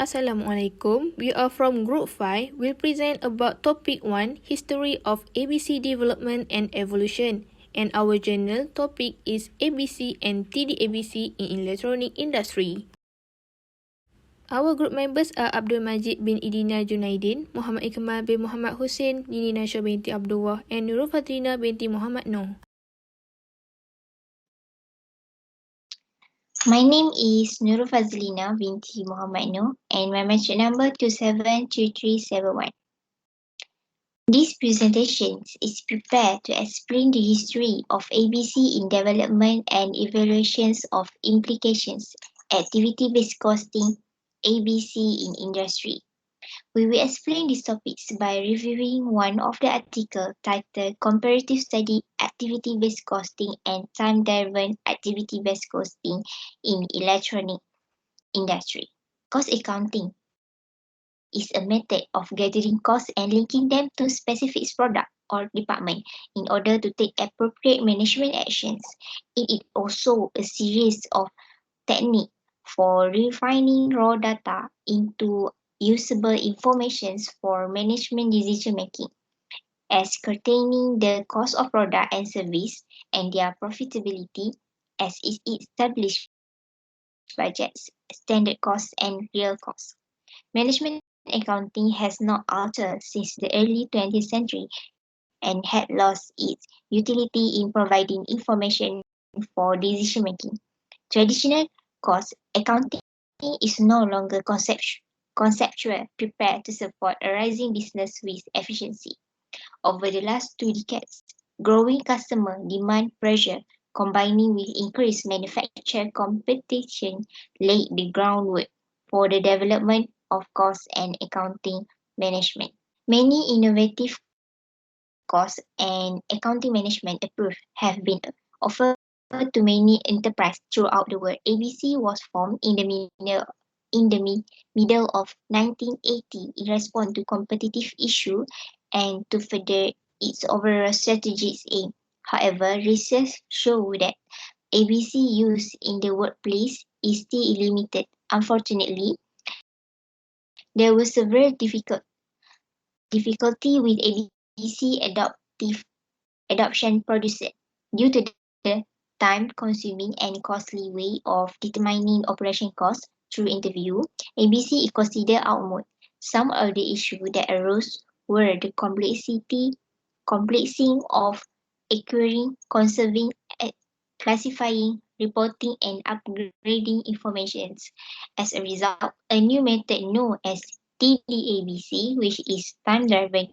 Assalamualaikum. We are from Group 5. We'll present about Topic 1, History of ABC Development and Evolution. And our journal topic is ABC and TDABC in Electronic Industry. Our group members are Abdul Majid bin Idina Junaidin, Muhammad Ikmal bin Muhammad Hussein, Nini Nasyu'wa binti Abdullah, and Nurul Fatrina binti Muhammad Noor. My name is Nurul Fazlina binti Muhammad Noor and my metric number 272371. This presentation is prepared to explain the history of ABC in development and evaluations of implications, activity-based costing, ABC in industry. We will explain these topics by reviewing one of the articles titled Comparative Study Activity-Based Costing and Time-Driven Activity-Based Costing in Electronic Industry. Cost accounting is a method of gathering costs and linking them to specific product or department in order to take appropriate management actions. It is also a series of techniques for refining raw data into usable information for management decision making, ascertaining the cost of product and service and their profitability as it established budgets, standard costs and real costs. Management accounting has not altered since the early 20th century and had lost its utility in providing information for decision making. Traditional cost accounting is no longer conceptual, prepared to support a rising business with efficiency. Over the last 2 decades, growing customer demand pressure combining with increased manufacturer competition laid the groundwork for the development of cost and accounting management. Many innovative cost and accounting management approaches have been offered to many enterprises throughout the world. ABC was formed in the middle of 1980 in response to competitive issues and to further its overall strategic aim. However, research shows that ABC use in the workplace is still limited. Unfortunately, there was several difficulty with ABC adoption process due to the time-consuming and costly way of determining operation costs through interview. ABC is considered outmoded. Some of the issues that arose were the complexity of acquiring, conserving, classifying, reporting, and upgrading information. As a result, a new method known as TDABC, which is time-driven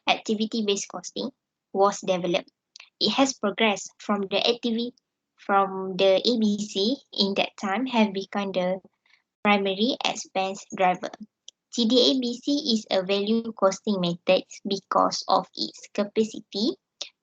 activity-based costing, was developed. It has progressed from the ABC in that time have become the primary expense driver. TDABC is a value costing method because of its capacity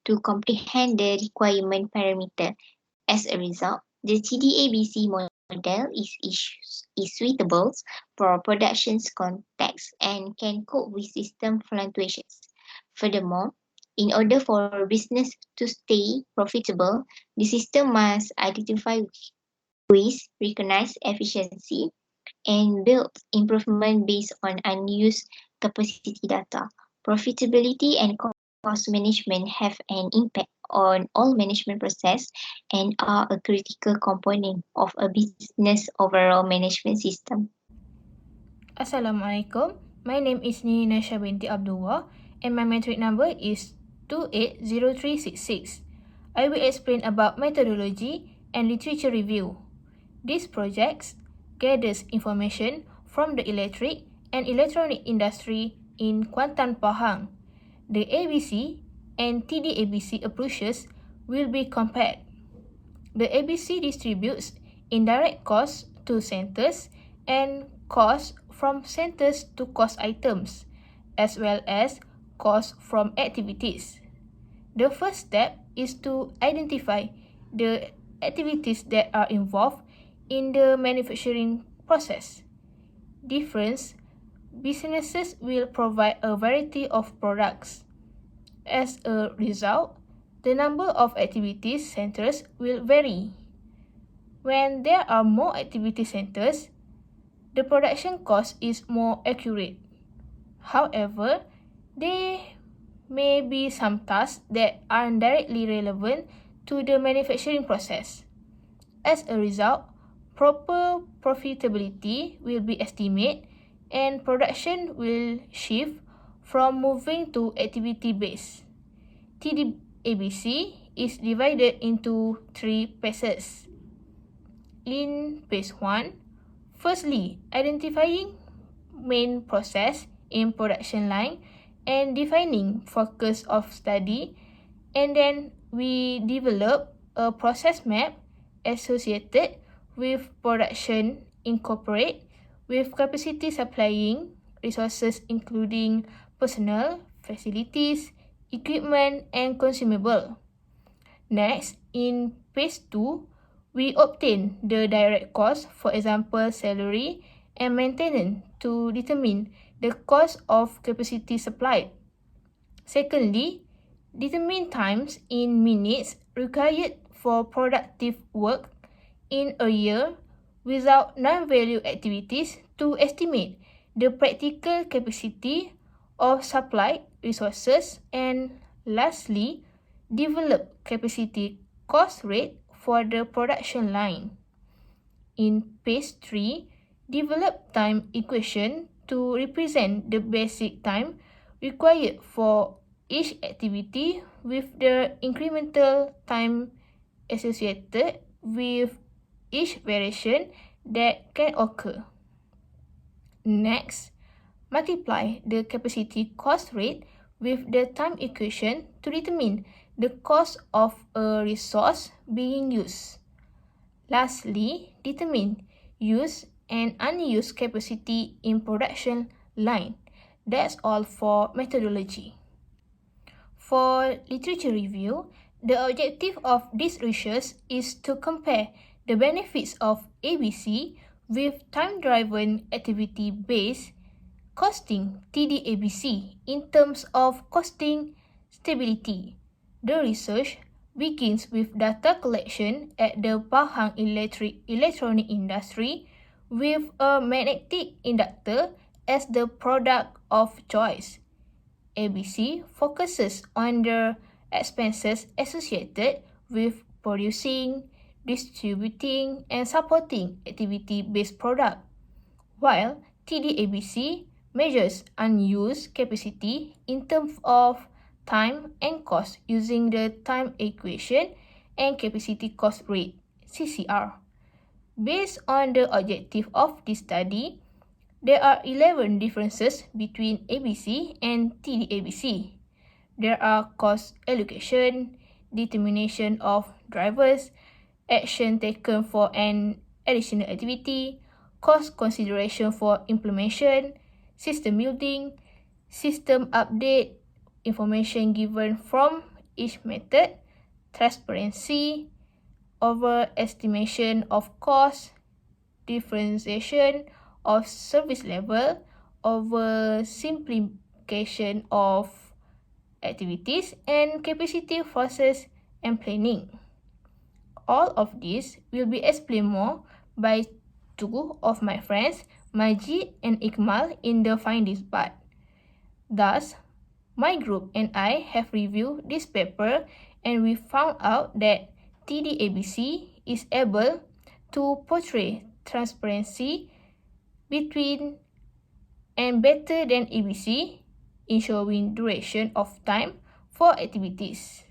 to comprehend the requirement parameter. As a result, the TDABC model is suitable for production context and can cope with system fluctuations. Furthermore, in order for business to stay profitable, the system must identify waste, recognize efficiency, and build improvement based on unused capacity data. Profitability and cost management have an impact on all management process and are a critical component of a business overall management system. Assalamualaikum. My name is Nini Nasyu'wa binti Abdullah and my metric number is 280366. I will explain about methodology and literature review. These projects gathers information from the electric and electronic industry in Kuantan, Pahang. The ABC and TDABC approaches will be compared. The ABC distributes indirect costs to centers and costs from centers to cost items, as well as costs from activities. The first step is to identify the activities that are involved in the manufacturing process. Different businesses will provide a variety of products. As a result, the number of activity centers will vary. When there are more activity centers, the production cost is more accurate. However, there may be some tasks that aren't directly relevant to the manufacturing process. As a result, proper profitability will be estimated and production will shift from moving to activity-based. TDABC is divided into 3 phases. In phase 1, firstly, identifying main process in production line and defining focus of study, and then we develop a process map associated with production incorporate with capacity supplying resources including personnel, facilities, equipment, and consumable. Next, in phase 2, we obtain the direct cost, for example, salary and maintenance, to determine the cost of capacity supplied. Secondly, determine times in minutes required for productive work in a year without non-value activities to estimate the practical capacity of supplied resources, and lastly, develop capacity cost rate for the production line. In phase 3, develop time equation to represent the basic time required for each activity with the incremental time associated with each variation that can occur. Next, multiply the capacity cost rate with the time equation to determine the cost of a resource being used. Lastly, determine used and unused capacity in production line. That's all for methodology. For literature review, the objective of this research is to compare the benefits of ABC with time-driven activity-based costing TDABC in terms of costing stability. The research begins with data collection at the Pahang electronic industry with a magnetic inductor as the product of choice. ABC focuses on the expenses associated with producing, distributing, and supporting activity-based product, while TDABC measures unused capacity in terms of time and cost using the time equation and capacity cost rate, CCR. Based on the objective of this study, there are 11 differences between ABC and TDABC. There are cost allocation, determination of drivers, action taken for an additional activity, cost consideration for implementation, system building, system update, information given from each method, transparency, overestimation of cost, differentiation of service level, oversimplification of activities, and capacity process and planning. All of this will be explained more by two of my friends, Majid and Ikmal, in the findings part. Thus, my group and I have reviewed this paper and we found out that TDABC is able to portray transparency between and better than ABC in showing duration of time for activities.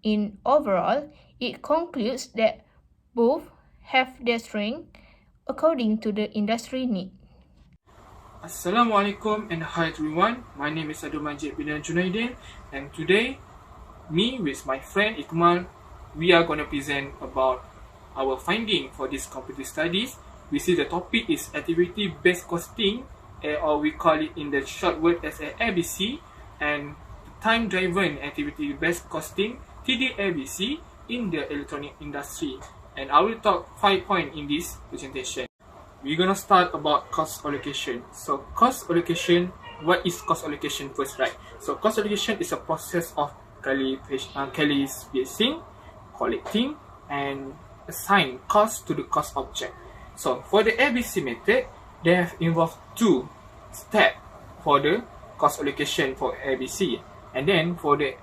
In overall, it concludes that both have their strength according to the industry need. Assalamualaikum and hi everyone. My name is Abdul Majid bin Junaidin, and today, me with my friend Ikmal, we are going to present about our finding for this competitive studies. We see the topic is activity-based costing, or we call it in the short word as ABC, and time-driven activity-based costing, TDABC, in the electronic industry. And I will talk 5 points in this presentation. We're going to start about cost allocation. So cost allocation, what is cost allocation first, right? So cost allocation is a process of classification, collecting, and assign cost to the cost object. So for the ABC method, they have involved two steps for the cost allocation for ABC. And then for the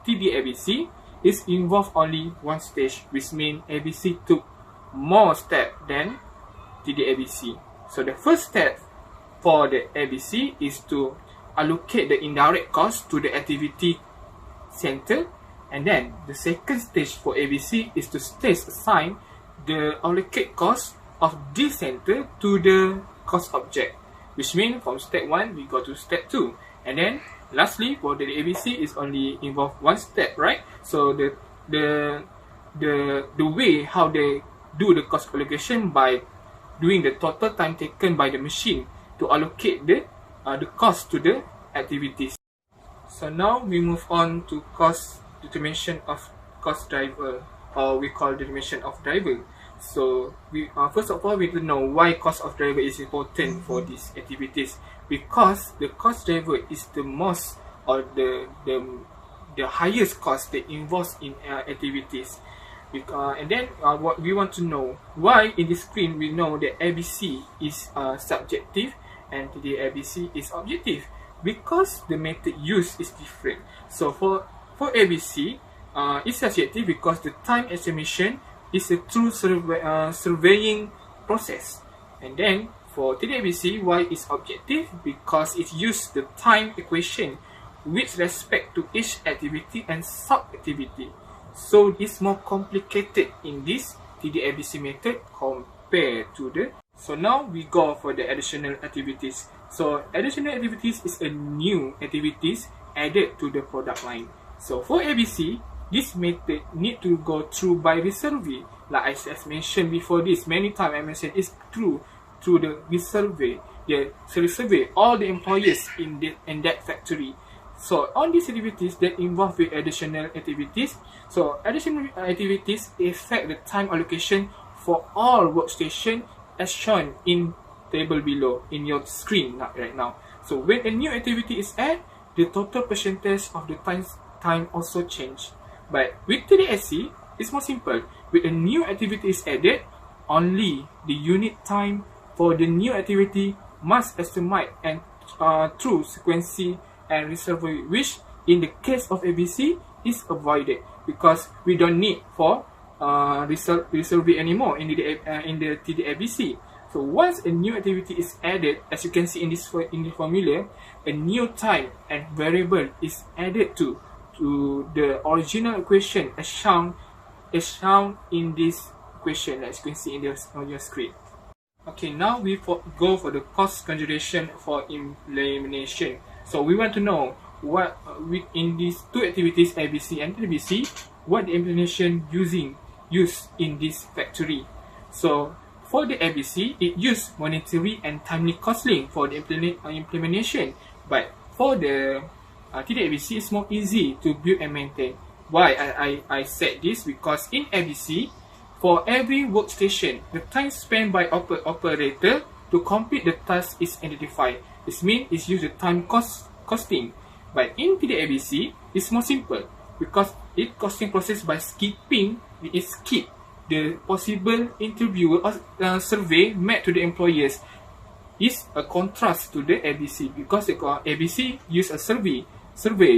TD-ABC, is involved only one stage, which means ABC took more steps than TD-ABC. So the first step for the ABC is to allocate the indirect cost to the activity center, and then the second stage for ABC is to stage assign the allocate cost of this center to the cost object, which means from step 1 we go to step 2, and then lastly for the ABC is only involve one step, right? So the way how they do the cost allocation by doing the total time taken by the machine to allocate the cost to the activities. So now we move on to cost determination of cost driver, or we call determination of driver. So we first of all we need to know why cost of driver is important for these activities, because the cost driver is the most, or the highest cost that involves in activities. And then what we want to know, why in this screen we know that ABC is subjective and the ABC is objective, because the method used is different. So for ABC, it's subjective because the time estimation is a true surveying process. And then for TD-ABC, why is objective? Because it uses the time equation with respect to each activity and sub-activity. So it's more complicated in this TD-ABC method compared to the. So now we go for the additional activities. So additional activities is a new activities added to the product line. So for ABC, this method need to go through by the survey. Like I mentioned before this, many times I mentioned it's through the survey. They survey all the employees in that factory. So on these activities that involve with additional activities, so additional activities affect the time allocation for all workstation as shown in table below in your screen right now. So when a new activity is added, the total percentage of the time also change. But with TD-SC, it's more simple. With a new activity is added, only the unit time for the new activity must estimate and through sequencing and resurvey, which in the case of ABC is avoided because we don't need for resurvey anymore in the TD-ABC. So once a new activity is added, as you can see in the formula, a new time and variable is added to the original equation as shown in this equation, as you can see on your screen. Okay, now we go for the cost consideration for elimination. So we want to know what in these two activities ABC and TDBC, what the implementation used in this factory. So for the ABC, it used monetary and timely costing for the implementation. But for the TD-ABC, it's more easy to build and maintain. Why I said this? Because in ABC, for every workstation, the time spent by operator to complete the task is identified. This means it's used the time costing. But in TD-ABC, it's more simple because it costing process by skipping. It skip the possible interview or survey made to the employers. Is a contrast to the ABC because the ABC use a survey.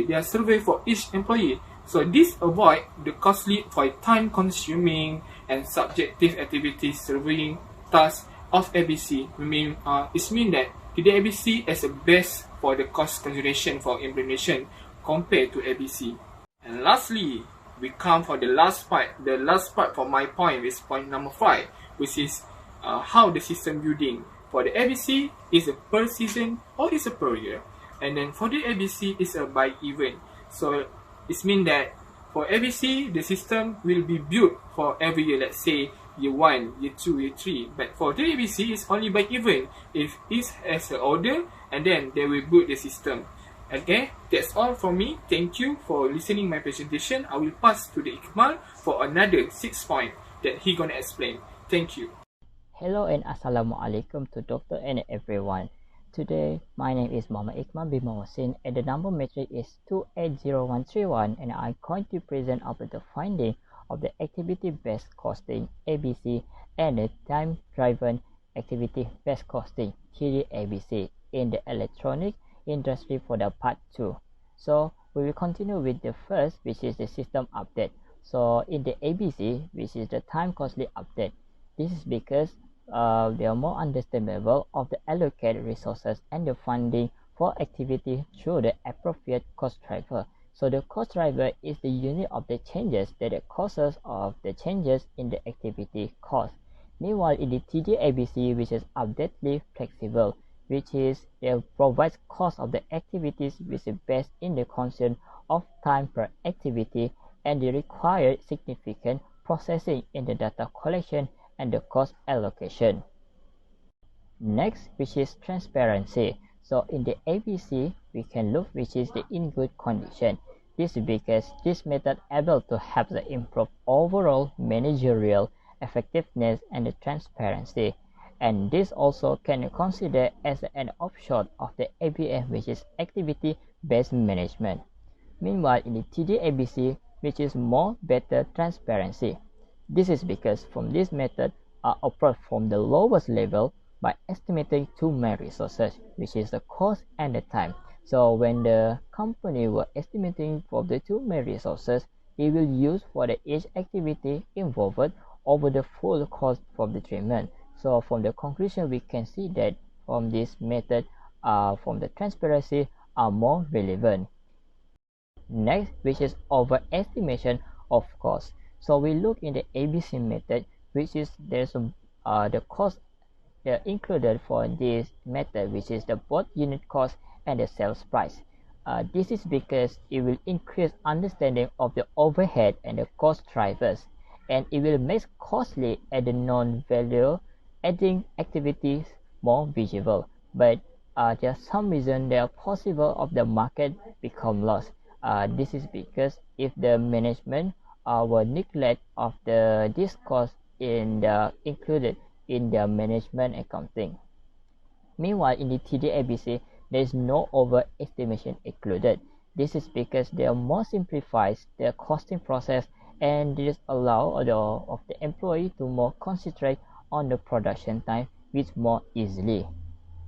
They are survey for each employee. So this avoid the costly for time-consuming and subjective activities surveying tasks of ABC. It means that the ABC is the best for the cost consideration for implementation compared to ABC. And lastly, we come for the last part. The last part for my point is point number 5, which is how the system building. For the ABC is a per season or is a per year, and then for the ABC is a by event. So it means that for ABC the system will be built for every year. Let's say year 1, year 2, year 3. But for the ABC it's only by event. If it has an order, and then they will build the system. Okay, that's all from me. Thank you for listening my presentation. I will pass to the Ikmal for another 6 point that he gonna explain. Thank you. Hello and Assalamualaikum to Doctor and everyone. Today, my name is Muhammad Ikmal bin Mohsin and the number metric is 280131, and I'm going to present about the finding of the activity-based costing ABC and the time-driven activity-based costing (TDABC) in the electronic industry for the part 2. So we will continue with the first, which is the system update. So in the ABC, which is the time costly update, this is because they are more understandable of the allocated resources and the funding for activity through the appropriate cost driver. So the cost driver is the unit of the changes that the causes of the changes in the activity cost. Meanwhile, in the TDABC, which is updatedly flexible, which is it provides cost of the activities which is based in the consumption of time per activity and the required significant processing in the data collection and the cost allocation. Next, which is transparency. So in the ABC, we can look which is the in good condition. This is because this method able to help the improve overall managerial effectiveness and the transparency. And this also can consider as an offshoot of the ABM, which is activity-based management. Meanwhile, in the TDABC, which is more better transparency. This is because from this method are approached from the lowest level by estimating two main resources, which is the cost and the time. So when the company were estimating for the two main resources, it will use for the each activity involved over the full cost for the treatment. So from the conclusion, we can see that from this method, from the transparency are more relevant. Next, which is overestimation of cost. So we look in the ABC method, which is there's the cost included for this method, which is the both unit cost and the sales price. This is because it will increase understanding of the overhead and the cost drivers, and it will make costly and the non-value adding activities more visible. But there's some reason they are possible of the market become lost. This is because if the management were neglect of this cost included in their management accounting. Meanwhile, in the TDABC, there is no overestimation included. This is because they are more simplifies their costing process, and this allow the employee to more concentrate on the production time with more easily.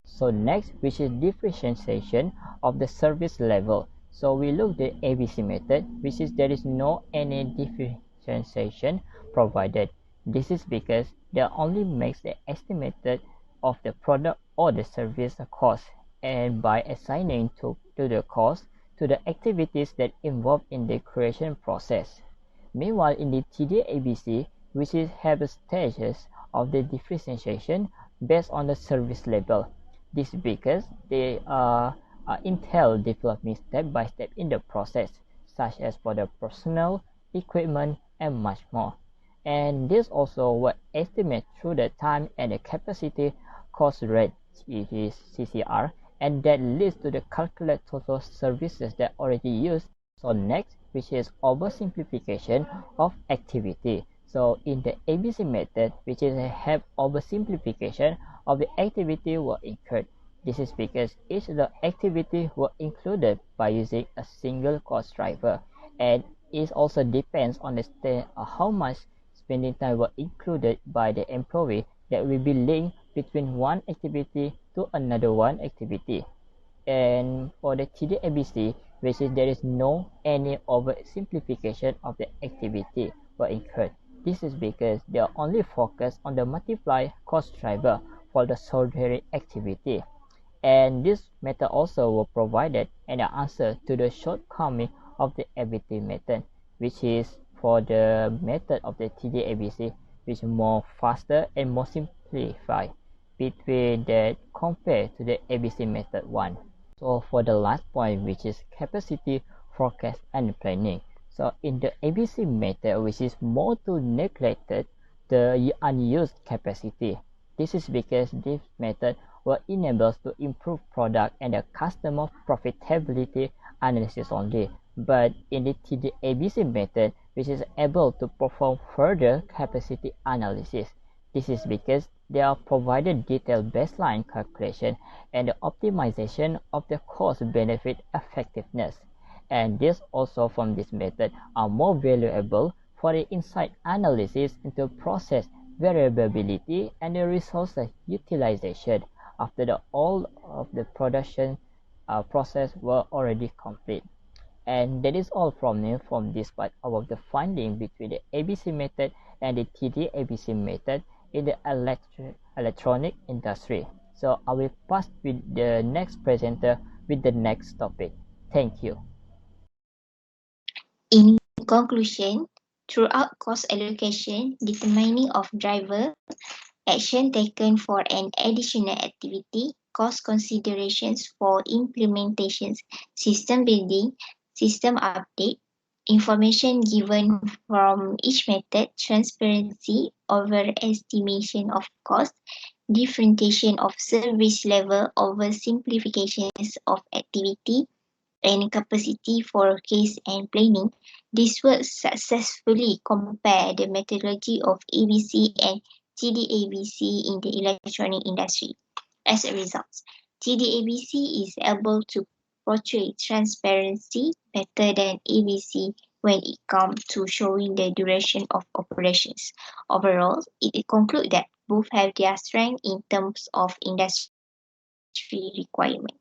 So next, which is differentiation of the service level. So we look the ABC method, which is there is no any differentiation provided. This is because they only makes the estimated of the product or the service cost, and by assigning to the cost to the activities that involve in the creation process. Meanwhile, in the TDABC, which is have stages of the differentiation based on the service level. This is because they entail development step by step in the process, such as for the personnel, equipment, and much more. And this also what estimate through the time and the capacity cost rate, it is CCR, and that leads to the calculate total services that already used. So next, which is oversimplification of activity. So in the ABC method, which is a have oversimplification of the activity were incurred. This is because each of the activity were included by using a single cost driver, and it also depends on the how much spending time were included by the employee that will be linked between one activity to another one activity. And for the TDABC, which is there is no any oversimplification of the activity were incurred. This is because they are only focused on the multiply cost driver for the solitary activity. And this method also will provided an answer to the shortcoming of the ABT method, which is for the method of the TDABC, which is more faster and more simplified between that compared to the ABC method 1. So for the last point, which is capacity forecast and planning. So in the ABC method, which is more to neglected the unused capacity. This is because this method will enable to improve product and the customer profitability analysis only. But in the TDABC method, which is able to perform further capacity analysis. This is because they are provided detailed baseline calculation and the optimization of the cost-benefit effectiveness. And this also from this method are more valuable for the insight analysis into process variability, and the resource utilization after all of the production process were already complete. And that is all from me from this part about the finding between the ABC method and the TD-ABC method in the electronic industry. So I will pass with the next presenter with the next topic. Thank you. In conclusion, throughout cost allocation, determining of driver, action taken for an additional activity, cost considerations for implementations, system building, system update, information given from each method, transparency, overestimation of cost, differentiation of service level over simplifications of activity, and capacity for case and planning, this will successfully compare the methodology of ABC and TD-ABC in the electronic industry. As a result, TD-ABC is able to portray transparency better than ABC when it comes to showing the duration of operations. Overall, it concludes that both have their strength in terms of industry requirement.